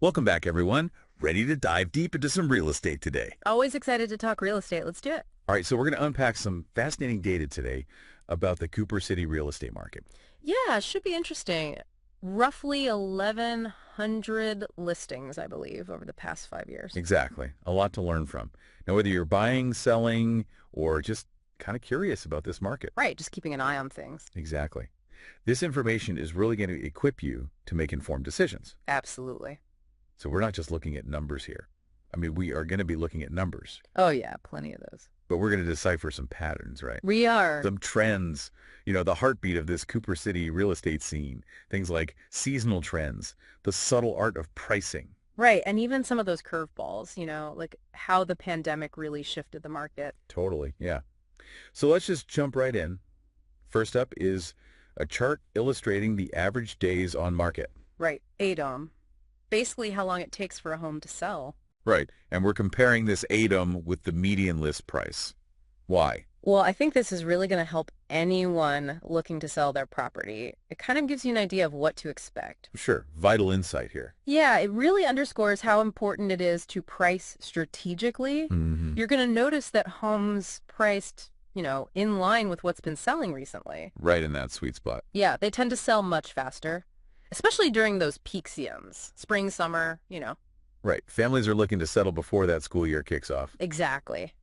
Welcome back, everyone. Ready to dive deep into some real estate today. Always excited to talk real estate. Let's do it. All right, so we're going to unpack some fascinating data today about the Cooper City real estate market. Yeah, should be interesting. Roughly 1,100 listings, I believe, over the past 5 years. Exactly. A lot to learn from. Now, whether you're buying, selling, or just kind of curious about this market. Right, just keeping an eye on things. Exactly. This information is really going to equip you to make informed decisions. Absolutely. So we're not just looking at numbers here. I mean, we are going to be looking at numbers, Oh, yeah, plenty of those. but we're going to decipher some patterns, right? We are. Some trends, the heartbeat of this Cooper City real estate scene, things like seasonal trends, the subtle art of pricing. Right, and even some of those curveballs, like how the pandemic really shifted the market. Totally, yeah. So let's just jump right in. First up is a chart illustrating the average days on market. Right, ADOM. Basically how long it takes for a home to sell. Right, and we're comparing this ADOM with the median list price. Why? Well, I think this is really going to help anyone looking to sell their property. It kind of gives you an idea of what to expect. Sure, vital insight here. Yeah, it really underscores how important it is to price strategically. Mm-hmm. You're going to notice that homes priced, in line with what's been selling recently. Right in that sweet spot. Yeah, they tend to sell much faster, especially during those peak seasons, spring, summer. Right, families are looking to settle before that school year kicks off. Exactly.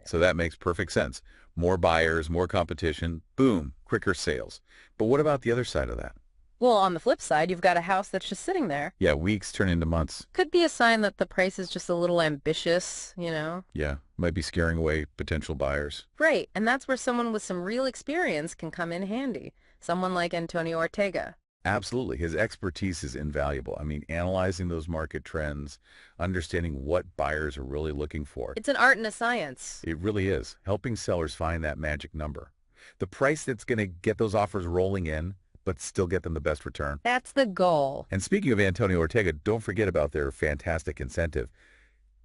So that makes perfect sense. More buyers, more competition, boom, quicker sales. But what about the other side of that? Well, on the flip side, you've got a house that's just sitting there. Yeah, weeks turn into months. Could be a sign that the price is just a little ambitious. Yeah, might be scaring away potential buyers. Right, and that's where someone with some real experience can come in handy. Someone like Antonio Ortega. Absolutely. His expertise is invaluable. I mean, analyzing those market trends, understanding what buyers are really looking for. It's an art and a science. It really is. Helping sellers find that magic number. The price that's going to get those offers rolling in, but still get them the best return. That's the goal. And speaking of Antonio Ortega, don't forget about their fantastic incentive.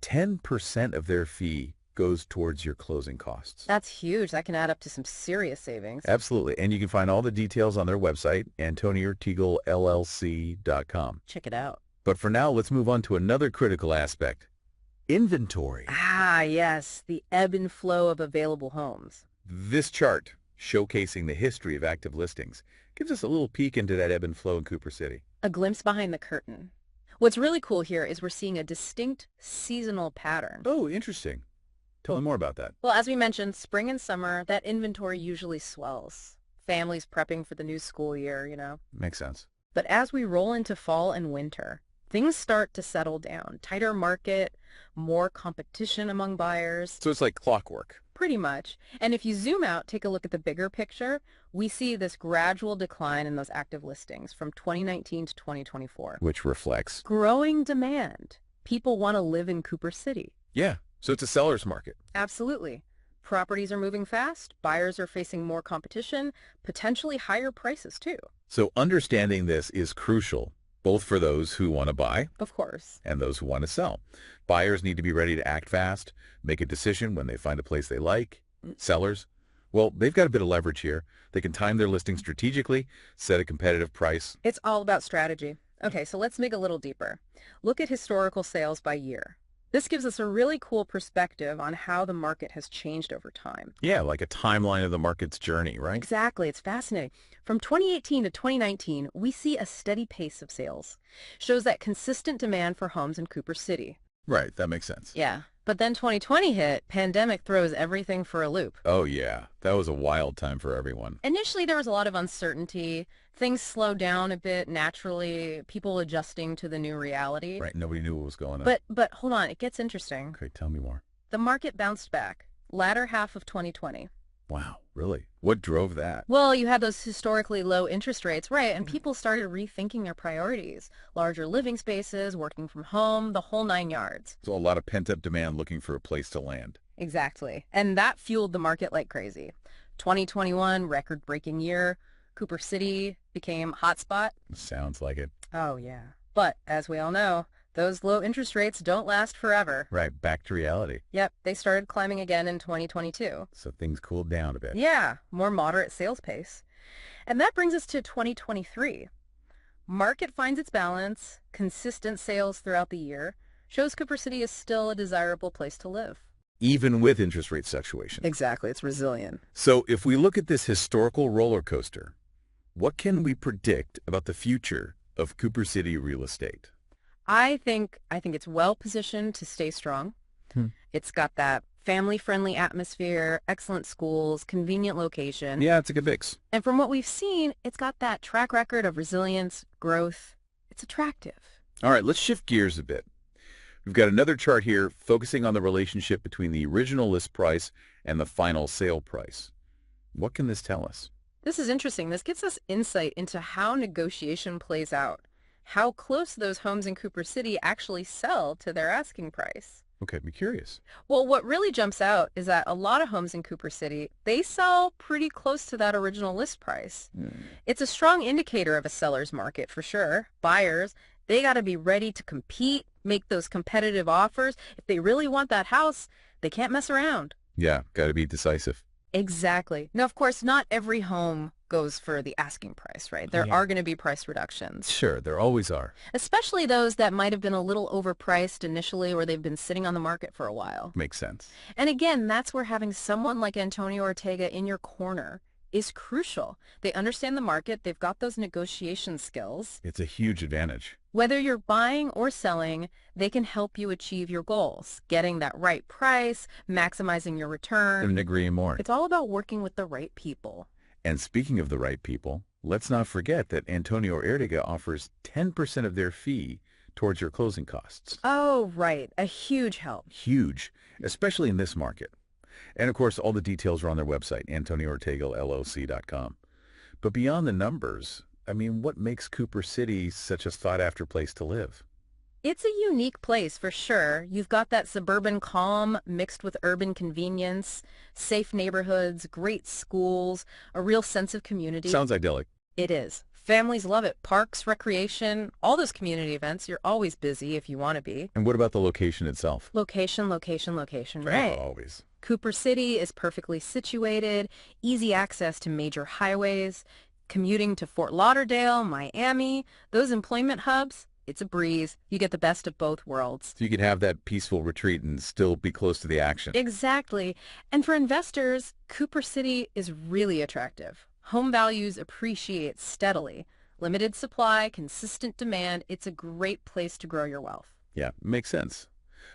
10% of their fee goes towards your closing costs. That's huge. That can add up to some serious savings. Absolutely. And you can find all the details on their website, AntonioOrtegaLLC.com. Check it out. But for now, let's move on to another critical aspect. Inventory. Ah, yes, the ebb and flow of available homes. This chart, showcasing the history of active listings, gives us a little peek into that ebb and flow in Cooper City. A glimpse behind the curtain. What's really cool here is we're seeing a distinct seasonal pattern. Oh, interesting. Tell me more about that. Well, as we mentioned, spring and summer, that inventory usually swells. Families prepping for the new school year. Makes sense. But as we roll into fall and winter, things start to settle down. Tighter market, more competition among buyers. So it's like clockwork. Pretty much. And if you zoom out, take a look at the bigger picture, we see this gradual decline in those active listings from 2019 to 2024. Which reflects. Growing demand. People want to live in Cooper City. Yeah. So it's a seller's market. Absolutely. Properties are moving fast. Buyers are facing more competition, potentially higher prices too. So understanding this is crucial, both for those who want to buy Of course. and those who want to sell. Buyers need to be ready to act fast, make a decision when they find a place they like. Sellers, well, they've got a bit of leverage here. They can time their listing strategically, set a competitive price. It's all about strategy. Okay, so let's dig a little deeper. Look at historical sales by year. This gives us a really cool perspective on how the market has changed over time. Yeah, like a timeline of the market's journey, right? Exactly. It's fascinating. From 2018 to 2019, we see a steady pace of sales. Shows that consistent demand for homes in Cooper City. Right, that makes sense. Yeah. But then 2020 hit, pandemic throws everything for a loop. Oh, yeah. That was a wild time for everyone. Initially, there was a lot of uncertainty. Things slowed down a bit naturally, people adjusting to the new reality. Right, nobody knew what was going on. But hold on, it gets interesting. Okay, tell me more. The market bounced back, latter half of 2020. Wow, really? What drove that? Well, you had those historically low interest rates, right, and people started rethinking their priorities. Larger living spaces, working from home, the whole 9 yards. So a lot of pent-up demand looking for a place to land. Exactly. And that fueled the market like crazy. 2021, record-breaking year. Cooper City became hotspot. Sounds like it. Oh, yeah. But, as we all know, those low interest rates don't last forever. Right, back to reality. Yep, they started climbing again in 2022. So things cooled down a bit. Yeah, more moderate sales pace. And that brings us to 2023. Market finds its balance, consistent sales throughout the year, shows Cooper City is still a desirable place to live. Even with interest rate fluctuation. Exactly, it's resilient. So if we look at this historical roller coaster, what can we predict about the future of Cooper City real estate? I think it's well positioned to stay strong. It's got that family-friendly atmosphere, excellent schools, convenient location. Yeah, it's a good mix. And from what we've seen, it's got that track record of resilience, growth. It's attractive. All right, let's shift gears a bit. We've got another chart here focusing on the relationship between the original list price and the final sale price. What can this tell us? This is interesting. This gives us insight into how negotiation plays out, how close those homes in Cooper City actually sell to their asking price. Okay, I'm curious. Well, what really jumps out is that a lot of homes in Cooper City, they sell pretty close to that original list price. It's a strong indicator of a seller's market for sure. Buyers, they got to be ready to compete, make those competitive offers. If they really want that house, they can't mess around. Yeah, got to be decisive. Exactly. Now, of course, not every home goes for the asking price, right? There are going to be price reductions, Sure, there always are. especially those that might have been a little overpriced initially or they've been sitting on the market for a while. Makes sense. And again, that's where having someone like Antonio Ortega in your corner is crucial. They understand the market. They've got those negotiation skills. It's a huge advantage. Whether you're buying or selling, they can help you achieve your goals, getting that right price, maximizing your return. Couldn't agree more. It's all about working with the right people. And speaking of the right people, let's not forget that Antonio Ortega offers 10% of their fee towards your closing costs. Oh, right. A huge help. Huge, especially in this market. And of course, all the details are on their website, AntonioOrtegaLLC.com. But beyond the numbers, I mean, what makes Cooper City such a sought-after place to live? It's a unique place for sure. You've got that suburban calm mixed with urban convenience, safe neighborhoods, great schools, a real sense of community. Sounds idyllic. It is. Families love it. Parks, recreation, all those community events. You're always busy if you want to be. And what about the location itself? Location, location, location. Right. Always. Cooper City is perfectly situated, easy access to major highways, commuting to Fort Lauderdale, Miami, those employment hubs. It's a breeze. You get the best of both worlds. So you could have that peaceful retreat and still be close to the action. Exactly. And for investors, Cooper City is really attractive. Home values appreciate steadily. Limited supply, consistent demand. It's a great place to grow your wealth. Yeah, makes sense.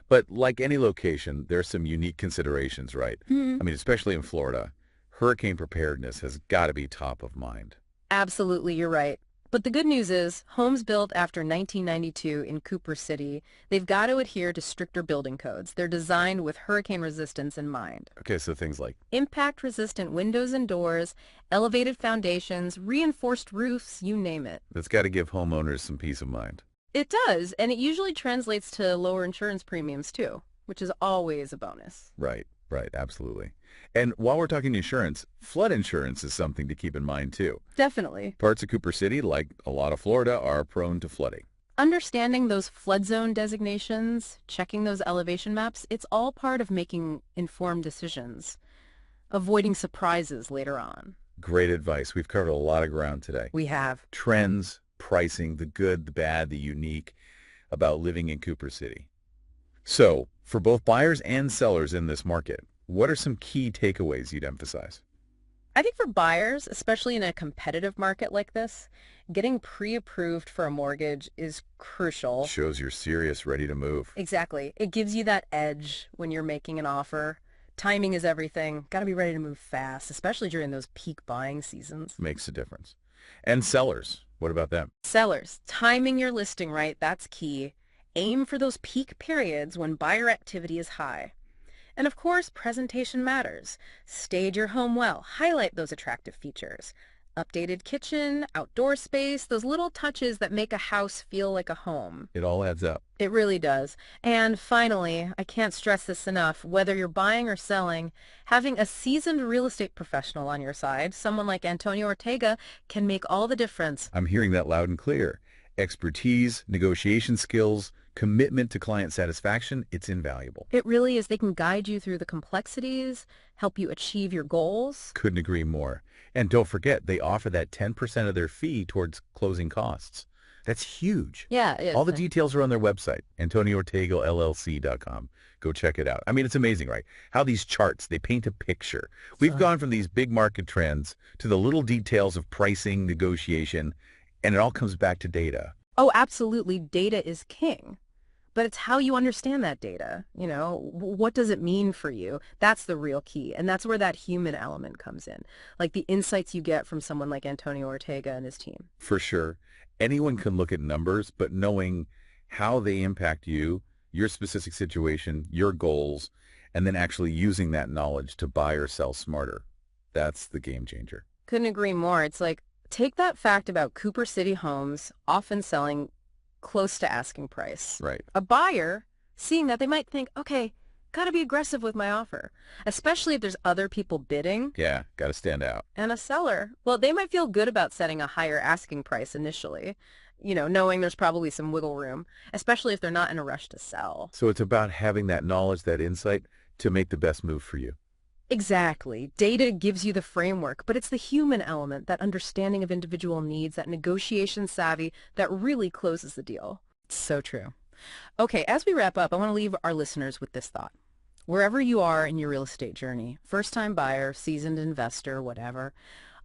But like any location, there are some unique considerations, right? I mean, especially in Florida, hurricane preparedness has got to be top of mind. Absolutely, you're right. But the good news is, homes built after 1992 in Cooper City, they've got to adhere to stricter building codes. They're designed with hurricane resistance in mind. Okay, so things like, Impact-resistant windows and doors, elevated foundations, reinforced roofs, you name it. that's got to give homeowners some peace of mind. It does, and it usually translates to lower insurance premiums too, which is always a bonus. Right, absolutely. And while we're talking insurance, flood insurance is something to keep in mind too. Definitely. Parts of Cooper City, like a lot of Florida, are prone to flooding. Understanding those flood zone designations, checking those elevation maps, it's all part of making informed decisions, avoiding surprises later on. Great advice. We've covered a lot of ground today. We have. Trends, pricing, the good, the bad, the unique about living in Cooper City. So, for both buyers and sellers in this market, what are some key takeaways you'd emphasize? I think for buyers, especially in a competitive market like this, getting pre-approved for a mortgage is crucial. Shows you're serious, ready to move. Exactly. It gives you that edge when you're making an offer. Timing is everything. Got to be ready to move fast, especially during those peak buying seasons. Makes a difference. And sellers, what about them? Sellers, timing your listing right, that's key. Aim for those peak periods when buyer activity is high. And of course, presentation matters. Stage your home well. Highlight those attractive features. Updated kitchen, outdoor space, those little touches that make a house feel like a home. It all adds up. It really does. And finally, I can't stress this enough, whether you're buying or selling, having a seasoned real estate professional on your side, someone like Antonio Ortega, can make all the difference. I'm hearing that loud and clear. Expertise, negotiation skills, commitment to client satisfaction, it's invaluable. It really is. They can guide you through the complexities, help you achieve your goals. Couldn't agree more. And don't forget, they offer that 10% of their fee towards closing costs. That's huge. Yeah, it All the is. details are on their website, AntonioOrtegaLLC.com. Go check it out. I mean, it's amazing, right? How these charts, they paint a picture. We've gone from these big market trends to the little details of pricing, negotiation, and it all comes back to data. Oh, absolutely. Data is king. But it's how you understand that data. You know, what does it mean for you? That's the real key. And that's where that human element comes in. Like the insights you get from someone like Antonio Ortega and his team. For sure, anyone can look at numbers, but knowing how they impact you, your specific situation, your goals, and then actually using that knowledge to buy or sell smarter, that's the game changer. Couldn't agree more. It's like, take that fact about Cooper City homes often selling close to asking price. Right. A buyer, seeing that, they might think, okay, got to be aggressive with my offer, especially if there's other people bidding. Yeah, got to stand out. And a seller, well, they might feel good about setting a higher asking price initially, you know, knowing there's probably some wiggle room, especially if they're not in a rush to sell. So it's about having that knowledge, that insight to make the best move for you. Exactly. Data gives you the framework, but it's the human element, that understanding of individual needs, that negotiation savvy that really closes the deal. It's so true. Okay, as we wrap up, I want to leave our listeners with this thought. Wherever you are in your real estate journey, first-time buyer, seasoned investor, whatever,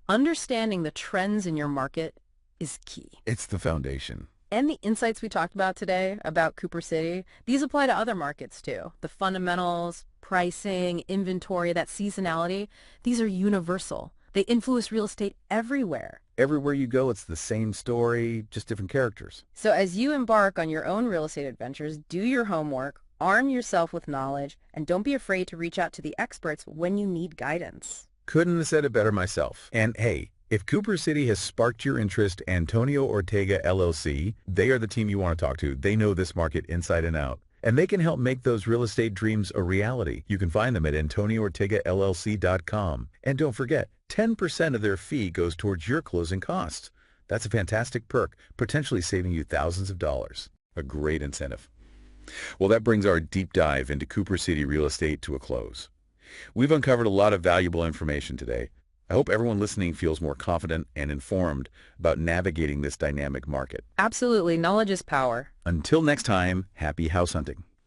understanding the trends in your market is key. It's the foundation. And the insights we talked about today about Cooper City, these apply to other markets too. The fundamentals, pricing, inventory, that seasonality, these are universal. They influence real estate everywhere. Everywhere you go, it's the same story, just different characters. So as you embark on your own real estate adventures, do your homework, arm yourself with knowledge, and don't be afraid to reach out to the experts when you need guidance. Couldn't have said it better myself. And hey, if Cooper City has sparked your interest, Antonio Ortega LLC, they are the team you want to talk to. They know this market inside and out. And they can help make those real estate dreams a reality. You can find them at AntonioOrtegaLLC.com. And don't forget, 10% of their fee goes towards your closing costs. That's a fantastic perk, potentially saving you thousands of dollars. A great incentive. Well, that brings our deep dive into Cooper City real estate to a close. We've uncovered a lot of valuable information today. I hope everyone listening feels more confident and informed about navigating this dynamic market. Absolutely. Knowledge is power. Until next time, happy house hunting.